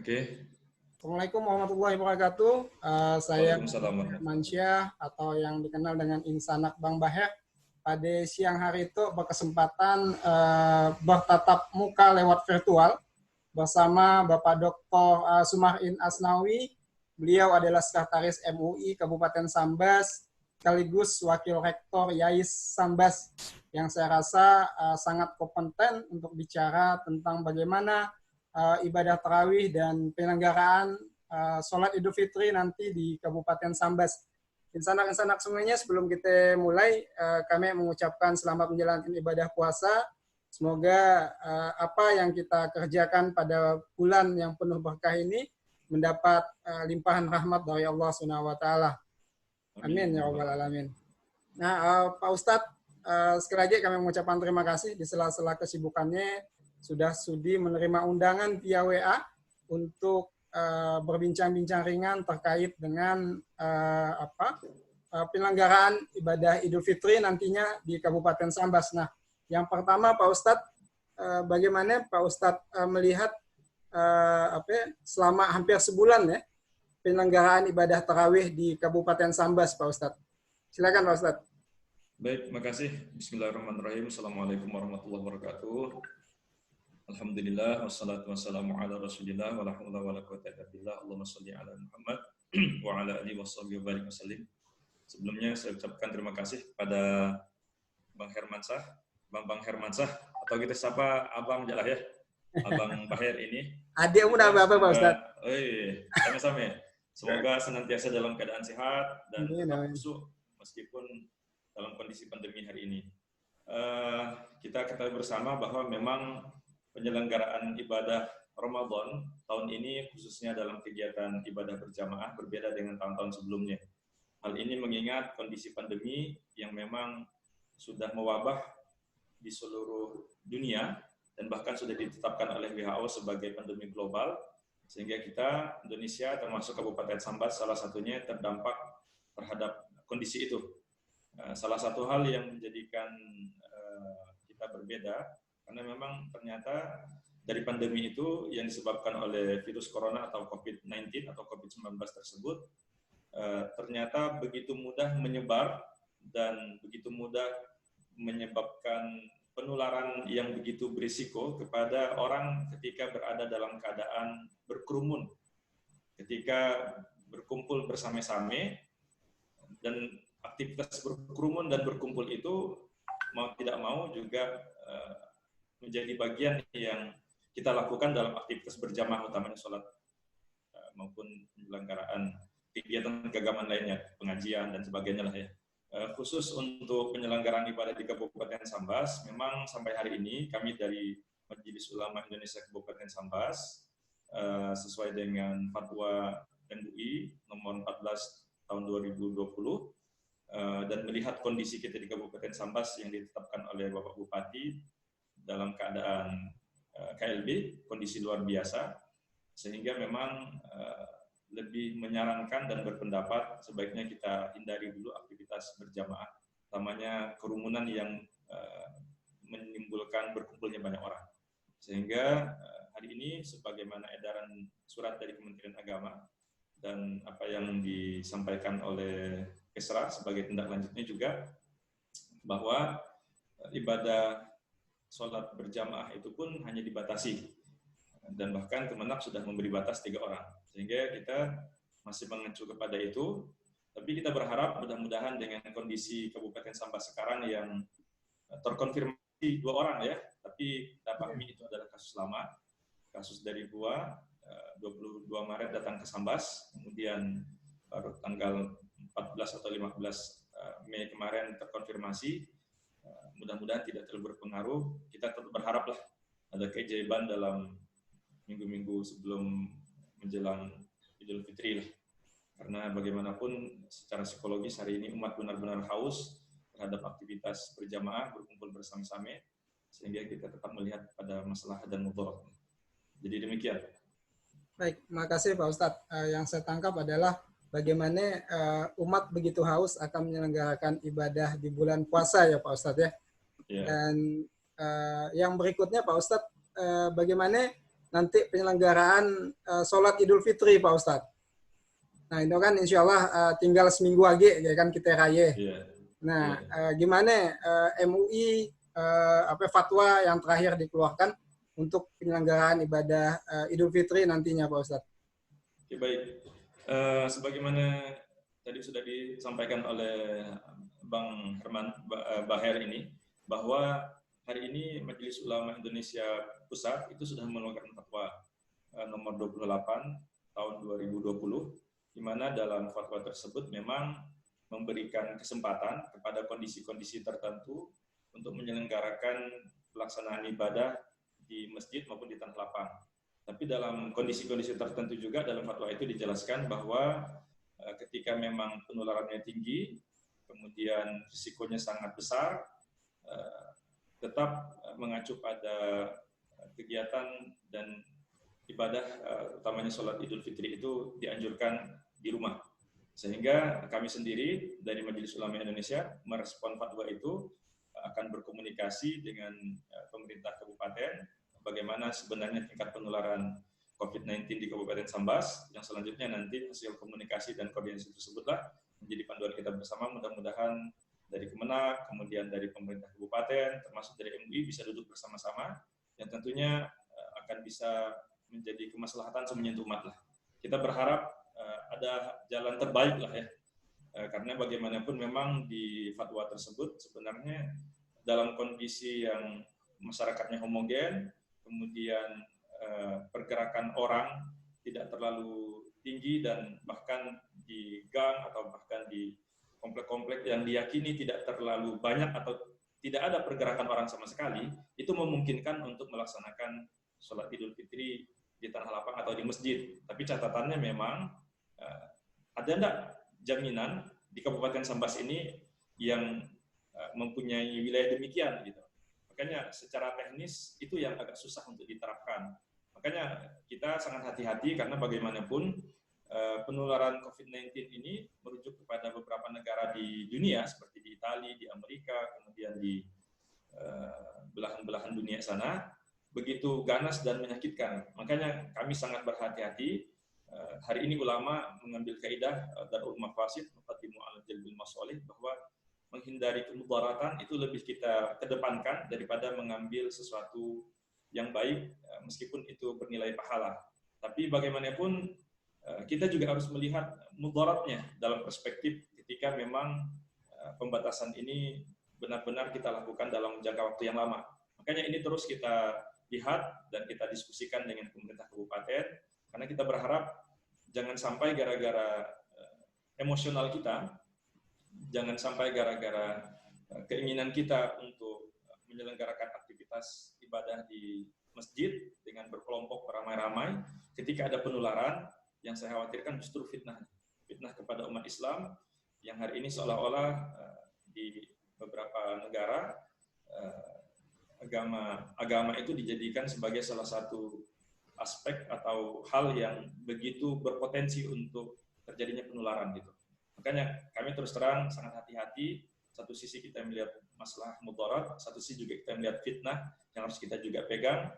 Oke. Assalamualaikum warahmatullahi wabarakatuh. Saya Waalaikumsalam warahmatullahi wabarakatuh. Mansyah atau yang dikenal dengan Insanak Bang Baher. Pada siang hari itu berkesempatan bertatap muka lewat virtual bersama Bapak Dr. Sumarin Asnawi. Beliau adalah Sekretaris MUI Kabupaten Sambas, sekaligus Wakil Rektor YAIS Sambas, yang saya rasa sangat kompeten untuk bicara tentang bagaimana ibadah tarawih dan penyelenggaraan sholat Idul Fitri nanti di Kabupaten Sambas. Insanak-insanak semuanya, sebelum kita mulai, kami mengucapkan selamat menjalankan ibadah puasa. Semoga apa yang kita kerjakan pada bulan yang penuh berkah ini mendapat limpahan rahmat dari Allah SWT. Amin ya rabbal alamin. Nah, Pak Ustadz, sekali lagi kami mengucapkan terima kasih di sela-sela kesibukannya sudah sudi menerima undangan via WA untuk berbincang-bincang ringan terkait dengan penyelenggaraan ibadah Idul Fitri nantinya di Kabupaten Sambas. Nah, yang pertama Pak Ustadz, bagaimana Pak Ustadz melihat selama hampir sebulan ya penyelenggaraan ibadah tarawih di Kabupaten Sambas, Pak Ustadz? Silakan Pak Ustadz. Baik, makasih. Bismillahirrahmanirrahim. Assalamualaikum warahmatullahi wabarakatuh. Alhamdulillah, wassalatu wassalamu ala rasulillah, wa la hawla wa la quwwata illa billah. Allahumma sholli ala Muhammad wa ala alihi wa sahbihi wa barik wasallim. Sebelumnya saya ucapkan terima kasih kepada Bang Hermansah, Bang Hermansah, atau kita sapa Abang Jalah ya, Abang Baher ini. Adikmu nama apa Pak Ustadz? Sama-sama ya. Semoga senantiasa dalam keadaan sehat dan tetap khusyuk meskipun dalam kondisi pandemi hari ini. Kita ketahui bersama bahwa memang penyelenggaraan ibadah Ramadan tahun ini khususnya dalam kegiatan ibadah berjamaah berbeda dengan tahun-tahun sebelumnya. Hal ini mengingat kondisi pandemi yang memang sudah mewabah di seluruh dunia dan bahkan sudah ditetapkan oleh WHO sebagai pandemi global, sehingga kita, Indonesia termasuk Kabupaten Sambas salah satunya terdampak terhadap kondisi itu. Salah satu hal yang menjadikan kita berbeda, karena memang ternyata dari pandemi itu yang disebabkan oleh virus corona atau COVID-19 atau COVID-19 tersebut, ternyata begitu mudah menyebar dan begitu mudah menyebabkan penularan yang begitu berisiko kepada orang ketika berada dalam keadaan berkerumun, ketika berkumpul bersama-sama, dan aktivitas berkerumun dan berkumpul itu mau tidak mau juga menjadi bagian yang kita lakukan dalam aktivitas berjamaah, utamanya sholat maupun penyelenggaraan kegiatan keagamaan lainnya, pengajian dan sebagainya lah ya. Khusus untuk penyelenggaraan ibadah di Kabupaten Sambas, memang sampai hari ini kami dari Majelis Ulama Indonesia Kabupaten Sambas, sesuai dengan Fatwa MUI nomor 14 tahun 2020, dan melihat kondisi kita di Kabupaten Sambas yang ditetapkan oleh Bapak Bupati dalam keadaan KLB, kondisi luar biasa, sehingga memang lebih menyarankan dan berpendapat sebaiknya kita hindari dulu aktivitas berjamaah, utamanya kerumunan yang menimbulkan berkumpulnya banyak orang. Sehingga hari ini sebagaimana edaran surat dari Kementerian Agama dan apa yang disampaikan oleh Kesra sebagai tindak lanjutnya juga, bahwa ibadah sholat berjamaah itu pun hanya dibatasi, dan bahkan Kemenak sudah memberi batas 3 orang, sehingga kita masih mengacu kepada itu. Tapi kita berharap mudah-mudahan dengan kondisi Kabupaten Sambas sekarang yang terkonfirmasi 2 orang ya, tapi kita pahami itu adalah kasus lama, kasus dari Goa, 22 Maret datang ke Sambas, kemudian baru tanggal 14 atau 15 Mei kemarin terkonfirmasi. Mudah-mudahan tidak terlalu berpengaruh. Kita tetap berharaplah ada keajaiban dalam minggu-minggu sebelum menjelang Idul Fitri lah. Karena bagaimanapun secara psikologis hari ini umat benar-benar haus terhadap aktivitas berjamaah, berkumpul bersama-sama, sehingga kita tetap melihat pada masalah dan mudarat. Jadi demikian. Baik, terima kasih Pak Ustadz. Yang saya tangkap adalah bagaimana umat begitu haus akan menyelenggarakan ibadah di bulan puasa ya Pak Ustadz ya. Dan yang berikutnya Pak Ustadz, bagaimana nanti penyelenggaraan sholat Idul Fitri, Pak Ustadz. Nah, itu kan insya Allah tinggal seminggu lagi, ya kan kita raya. Yeah. Nah, gimana MUI fatwa yang terakhir dikeluarkan untuk penyelenggaraan ibadah Idul Fitri nantinya, Pak Ustadz? Oke, baik. Sebagaimana tadi sudah disampaikan oleh Bang Herman Baher ini, bahwa hari ini Majelis Ulama Indonesia Pusat itu sudah mengeluarkan fatwa nomor 28 tahun 2020, di mana dalam fatwa tersebut memang memberikan kesempatan kepada kondisi-kondisi tertentu untuk menyelenggarakan pelaksanaan ibadah di masjid maupun di tanah lapang. Tapi dalam kondisi-kondisi tertentu juga dalam fatwa itu dijelaskan bahwa ketika memang penularannya tinggi, kemudian risikonya sangat besar, tetap mengacu pada kegiatan dan ibadah, utamanya sholat Idul Fitri itu dianjurkan di rumah. Sehingga kami sendiri dari Majelis Ulama Indonesia merespon fatwa itu akan berkomunikasi dengan pemerintah kabupaten bagaimana sebenarnya tingkat penularan COVID-19 di Kabupaten Sambas, yang selanjutnya nanti hasil komunikasi dan koordinasi tersebutlah menjadi panduan kita bersama. Mudah-mudahan dari Kemenak, kemudian dari pemerintah kabupaten, termasuk dari MUI bisa duduk bersama-sama, yang tentunya akan bisa menjadi kemaslahatan semenyentuh umat lah. Kita berharap ada jalan terbaik lah ya, karena bagaimanapun memang di fatwa tersebut sebenarnya dalam kondisi yang masyarakatnya homogen, kemudian pergerakan orang tidak terlalu tinggi, dan bahkan di gang atau bahkan di komplek-komplek yang diyakini tidak terlalu banyak atau tidak ada pergerakan orang sama sekali, itu memungkinkan untuk melaksanakan sholat Idul Fitri di tanah lapang atau di masjid. Tapi catatannya memang ada enggak jaminan di Kabupaten Sambas ini yang mempunyai wilayah demikian gitu. Makanya secara teknis itu yang agak susah untuk diterapkan. Makanya kita sangat hati-hati karena bagaimanapun penularan COVID-19 ini merujuk kepada beberapa negara di dunia seperti di Italia, di Amerika, kemudian di belahan-belahan dunia sana, begitu ganas dan menyakitkan. Makanya kami sangat berhati-hati. Hari ini ulama mengambil kaidah darul mafasid muqaddimu ala jalbil masalih, bahwa menghindari kemudaratan itu lebih kita kedepankan daripada mengambil sesuatu yang baik meskipun itu bernilai pahala. Tapi bagaimanapun kita juga harus melihat mudaratnya dalam perspektif ketika memang pembatasan ini benar-benar kita lakukan dalam jangka waktu yang lama. Makanya ini terus kita lihat dan kita diskusikan dengan pemerintah kabupaten, karena kita berharap jangan sampai gara-gara emosional kita, jangan sampai gara-gara keinginan kita untuk menyelenggarakan aktivitas ibadah di masjid dengan berkelompok beramai-ramai, ketika ada penularan, yang saya khawatirkan justru fitnah kepada umat Islam, yang hari ini seolah-olah di beberapa negara agama itu dijadikan sebagai salah satu aspek atau hal yang begitu berpotensi untuk terjadinya penularan gitu. Makanya kami terus terang sangat hati-hati. Satu sisi kita melihat masalah mudarat, satu sisi juga kita melihat fitnah yang harus kita juga pegang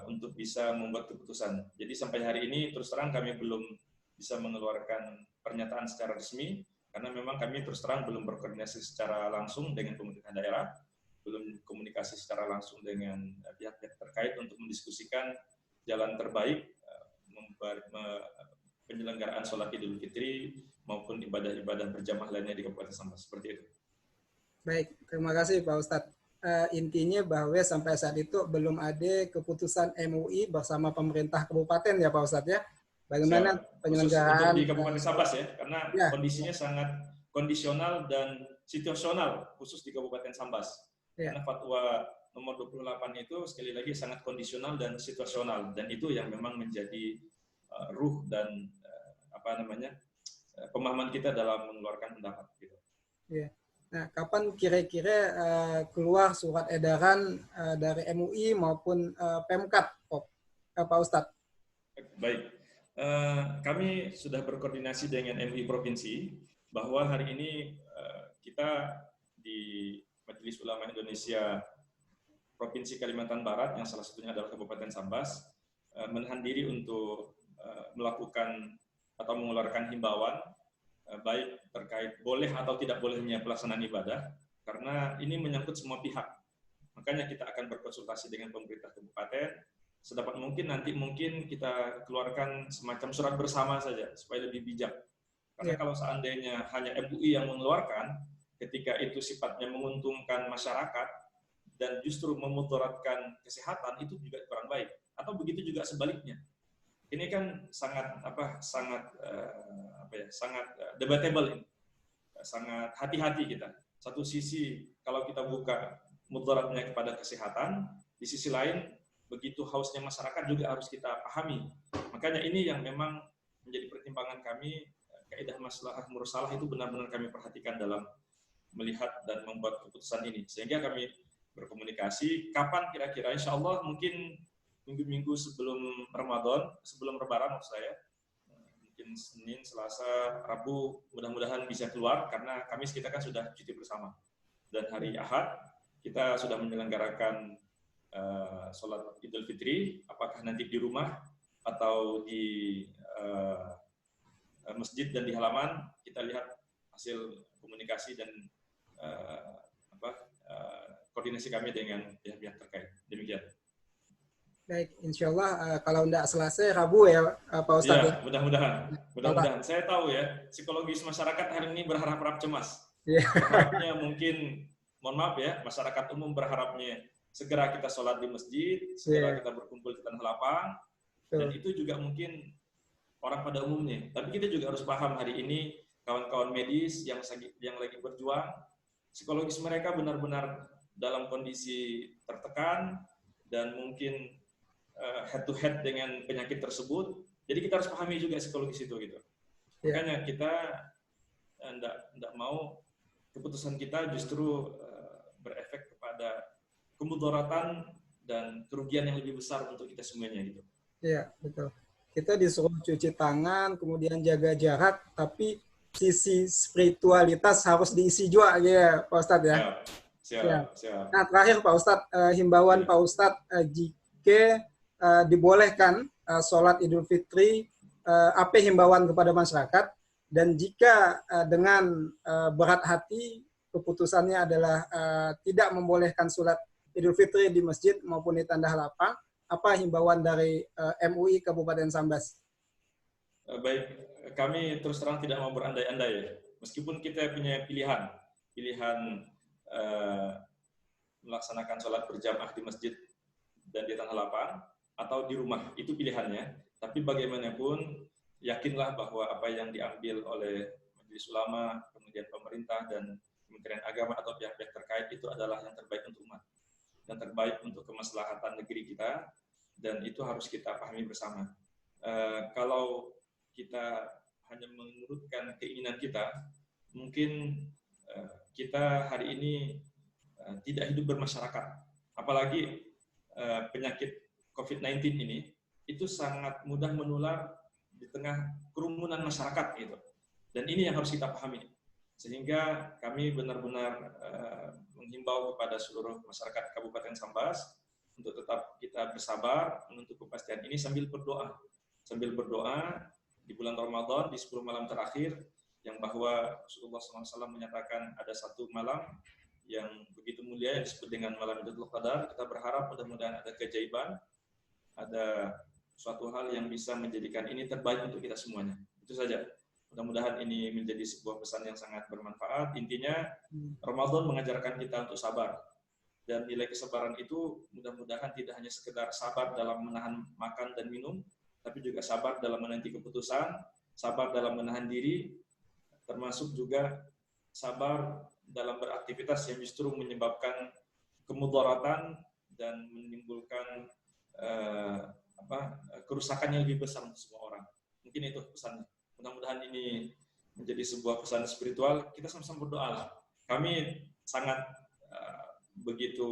untuk bisa membuat keputusan. Jadi sampai hari ini terus terang kami belum bisa mengeluarkan pernyataan secara resmi, karena memang kami terus terang belum berkoordinasi secara langsung dengan pemerintah daerah, belum komunikasi secara langsung dengan pihak-pihak terkait untuk mendiskusikan jalan terbaik penyelenggaraan sholat Idul Fitri maupun ibadah-ibadah berjamaah lainnya di Kabupaten Sambas. Seperti itu. Baik, terima kasih Pak Ustadz. Intinya bahwa sampai saat itu belum ada keputusan MUI bersama pemerintah kabupaten ya Pak Ustadz ya. Bagaimana penyelenggaraan di Kabupaten Sambas ya, karena kondisinya sangat kondisional dan situasional khusus di Kabupaten Sambas. Karena fatwa nomor 28 itu sekali lagi sangat kondisional dan situasional, dan itu yang memang menjadi ruh dan pemahaman kita dalam mengeluarkan pendapat gitu. Ya. Nah, kapan kira-kira keluar surat edaran dari MUI maupun Pemkat, Pak Ustadz? Baik, kami sudah berkoordinasi dengan MUI Provinsi bahwa hari ini kita di Majelis Ulama Indonesia Provinsi Kalimantan Barat, yang salah satunya adalah Kabupaten Sambas, menahan diri untuk melakukan atau mengeluarkan himbauan baik terkait boleh atau tidak bolehnya pelaksanaan ibadah, karena ini menyangkut semua pihak. Makanya kita akan berkonsultasi dengan pemerintah kabupaten. Sedapat mungkin nanti mungkin kita keluarkan semacam surat bersama saja supaya lebih bijak. Karena kalau seandainya hanya MUI yang mengeluarkan, ketika itu sifatnya menguntungkan masyarakat dan justru memudaratkan kesehatan, itu juga kurang baik. Atau begitu juga sebaliknya. Ini kan sangat debatable ini. Sangat hati-hati kita. Satu sisi kalau kita buka mudaratnya kepada kesehatan, di sisi lain begitu hausnya masyarakat juga harus kita pahami. Makanya ini yang memang menjadi pertimbangan kami, kaidah maslahah mursalah itu benar-benar kami perhatikan dalam melihat dan membuat keputusan ini. Sehingga kami berkomunikasi kapan kira-kira, insya Allah mungkin minggu-minggu sebelum Ramadan, sebelum Lebaran maksud saya, mungkin Senin, Selasa, Rabu, mudah-mudahan bisa keluar karena Kamis kita kan sudah cuti bersama. Dan hari Ahad kita sudah menyelenggarakan sholat Idul Fitri, apakah nanti di rumah atau di masjid dan di halaman, kita lihat hasil komunikasi dan koordinasi kami dengan pihak-pihak terkait. Demikian. Baik, insya Allah kalau tidak selesai Rabu ya Pak Ustadz. Iya, mudah-mudahan. Saya tahu ya, psikologis masyarakat hari ini berharap-harap cemas. Berharapnya mungkin, mohon maaf ya, masyarakat umum berharapnya segera kita sholat di masjid, segera kita berkumpul di tanah lapang, dan itu juga mungkin orang pada umumnya. Tapi kita juga harus paham hari ini kawan-kawan medis yang lagi berjuang, psikologis mereka benar-benar dalam kondisi tertekan dan mungkin head to head dengan penyakit tersebut. Jadi kita harus pahami juga psikologis itu gitu. Makanya kita tidak mau keputusan kita justru berefek kepada kemudaratan dan kerugian yang lebih besar untuk kita semuanya gitu. Iya, betul. Kita disuruh cuci tangan, kemudian jaga jarak, tapi sisi spiritualitas harus diisi juga ya Pak Ustadz ya. Siap. Nah, terakhir Pak Ustadz, himbauan Pak Ustadz jika dibolehkan sholat Idul Fitri, apa himbauan kepada masyarakat, dan jika dengan berat hati keputusannya adalah tidak membolehkan sholat Idul Fitri di masjid maupun di tanah lapang, apa himbauan dari MUI Kabupaten Sambas? Baik, kami terus terang tidak mau berandai-andai, meskipun kita punya pilihan melaksanakan sholat berjamaah di masjid dan di tanah lapang atau di rumah, itu pilihannya. Tapi bagaimanapun yakinlah bahwa apa yang diambil oleh Majelis Ulama, kemudian pemerintah dan Kementerian Agama atau pihak-pihak terkait itu adalah yang terbaik untuk umat, yang terbaik untuk kemaslahatan negeri kita, dan itu harus kita pahami bersama. Kalau kita hanya menurutkan keinginan kita, mungkin kita hari ini tidak hidup bermasyarakat. Apalagi penyakit COVID-19 ini, itu sangat mudah menular di tengah kerumunan masyarakat gitu. Dan ini yang harus kita pahami. Sehingga kami benar-benar menghimbau kepada seluruh masyarakat Kabupaten Sambas untuk tetap kita bersabar menuntut kepastian ini sambil berdoa. Sambil berdoa di bulan Ramadan, di 10 malam terakhir, yang bahwa Rasulullah SAW menyatakan ada satu malam yang begitu mulia yang disebut dengan malam Lailatul Qadar. Kita berharap mudah-mudahan ada keajaiban, ada suatu hal yang bisa menjadikan ini terbaik untuk kita semuanya. Itu saja. Mudah-mudahan ini menjadi sebuah pesan yang sangat bermanfaat. Intinya, Ramadan mengajarkan kita untuk sabar. Dan nilai kesabaran itu mudah-mudahan tidak hanya sekedar sabar dalam menahan makan dan minum, tapi juga sabar dalam menanti keputusan, sabar dalam menahan diri, termasuk juga sabar dalam beraktivitas yang justru menyebabkan kemudaratan dan menimbulkan kerusakan yang lebih besar untuk semua orang. Mungkin itu pesannya. Mudah-mudahan ini menjadi sebuah pesan spiritual. Kita sama-sama berdoa lah. Kami sangat begitu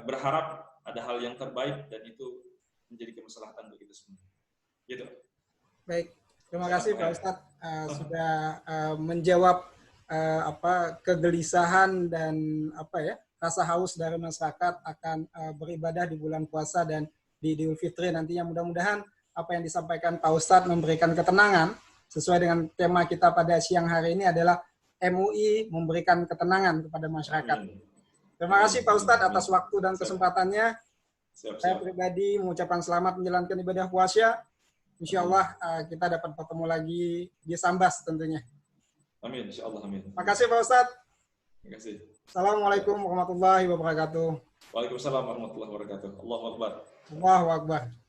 berharap ada hal yang terbaik dan itu menjadi kemaslahatan untuk kita semua. Gitu. Baik, terima kasih Pak Ustadz sudah menjawab kegelisahan dan rasa haus dari masyarakat akan beribadah di bulan puasa dan di Idul Fitri nantinya. Mudah-mudahan apa yang disampaikan Pak Ustadz memberikan ketenangan sesuai dengan tema kita pada siang hari ini adalah MUI memberikan ketenangan kepada masyarakat. Amin. Terima kasih Pak Ustadz atas waktu dan kesempatannya. Siap. Saya pribadi mengucapkan selamat menjalankan ibadah puasa. Insya Allah kita dapat bertemu lagi di Sambas tentunya. Amin, insya Allah, amin. Terima kasih Pak Ustadz. Terima kasih. Assalamualaikum warahmatullahi wabarakatuh. Waalaikumsalam warahmatullahi wabarakatuh. Allahu Akbar. Allahu Akbar.